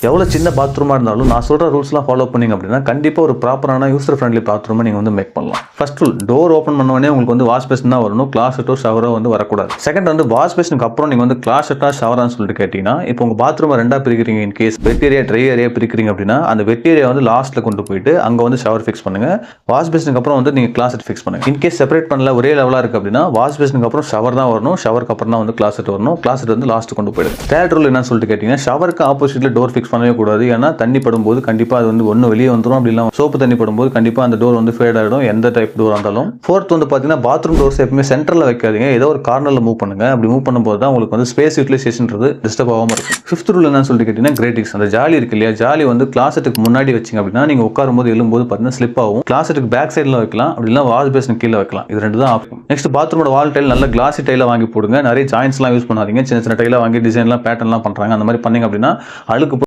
எவ்வளோ சின்ன பாத்ரூமாக இருந்தாலும் நான் சொல்கிற ரூல்ஸ்லாம் ஃபாலோ பண்ணிங்க அப்படின்னா கண்டிப்பாக ஒரு ப்ராப்பரான யூசர் ஃப்ரெண்ட்லி பாத்ரூமை நீங்கள் வந்து மேக் பண்ணலாம். ஃபர்ஸ்ட் ரூல், டோர் ஓப்பன் பண்ணோடனே உங்களுக்கு வந்து வாஷ் பேசின் தான் வரணும், கிளாஸெட்டோ ஷவரோ வந்து வரக்கூடாது. செகண்ட் வந்து வாஷ் பேசினுக்கு அப்புறம் நீங்கள் வந்து கிளாஸெட்டா ஷவரான்னு சொல்லிட்டு கேட்டிங்கன்னா, இப்போ உங்கள் பாத்ரூமை ரெண்டாக பிரிக்கிறீங்க, in case wet area dry area பிரிக்கிறீங்க அப்படின்னா அந்த வெட் ஏரியா வந்து லாஸ்ட்டில் கொண்டு போயிட்டு அங்கே வந்து ஷவர் ஃபிக்ஸ் பண்ணுங்க. வாஷ் பேசினுக்கு அப்புறம் வந்து நீங்கள் கிளாஸெட் ஃபிக்ஸ் பண்ணுங்க. இன் கேஸ் செப்பரேட் பண்ணல ஒரே லெவலாக இருக்குது அப்படின்னா வாஷ் பேசினுக்கு அப்புறம் ஷவர் தான் வரணும், ஷவருக்கு அப்புறம் தான் வந்து கிளாஸெட் வரணும், கிளாஸெட் வந்து லாஸ்ட் கொண்டு போயிடுது. தேர்ட் ரூல் என்னன்னு சொல்லிட்டு கேட்டிங்கன்னா, ஷவருக்கு ஆப்போசிட்டில் டோர் ஃபிக்ஸ் பண்ணவே கூடாது. ஏன்னா தண்ணி படும்போது கண்டிப்பாக அது வந்து ஒன்று வெளியே வந்துடும், அப்படி இல்லை சோப்பு தண்ணி படும்போது கண்டிப்பாக அந்த டோர் வந்து ஃபேட் ஆகிடும், எந்த டைப் டோர் இருந்தாலும். ஃபோர்த் வந்து பார்த்தீங்கன்னா, பாத்ரூம் டோர்ஸ் எப்பவுமே சென்டரில் வைக்காதீங்க, ஏதோ ஒரு கார்னரில் மூவ் பண்ணுங்க. அப்படி மூவ் பண்ணும்போது தான் உங்களுக்கு வந்து ஸ்பேஸ் யூட்டிலைசேஷன்றது டிஸ்டர்ப் ஆகாமல் இருக்கும். ஃபிஃப்த் ரூல் என்னன்னு சொல்லிட்டு கேட்டிங்கன்னா, கிரேட்டிக்ஸ். அந்த ஜாலி இருக்கு இல்லையா, ஜாலி வந்து கிளாஸெட்டுக்கு முன்னாடி வச்சிங்க அப்படின்னா நீங்கள் உட்காரும்போது எழும்போது பார்த்தீங்கன்னா ஸ்லிப் ஆகும். கிளாஸெட்டுக்கு பேக் சைடில் வைக்கலாம், அப்படி இல்லை வாஷ் பேசின் கீழே வைக்கலாம். இது ரெண்டு தான் ஆப்ஷன். நெக்ஸ்ட், பாத்ரூமோட வால் டைல் நல்ல கிளாசி டைலை வாங்கி போடுங்க. நிறைய ஜாயின்ஸ்லாம் யூஸ் பண்ணாதீங்க. சின்ன சின்ன டைலை வாங்கி டிசைன்லாம் பேட்டர்ன்லாம் பண்ணுறாங்க, அந்த மாதிரி பண்ணீங்க அப்படின்னா அழுக்கு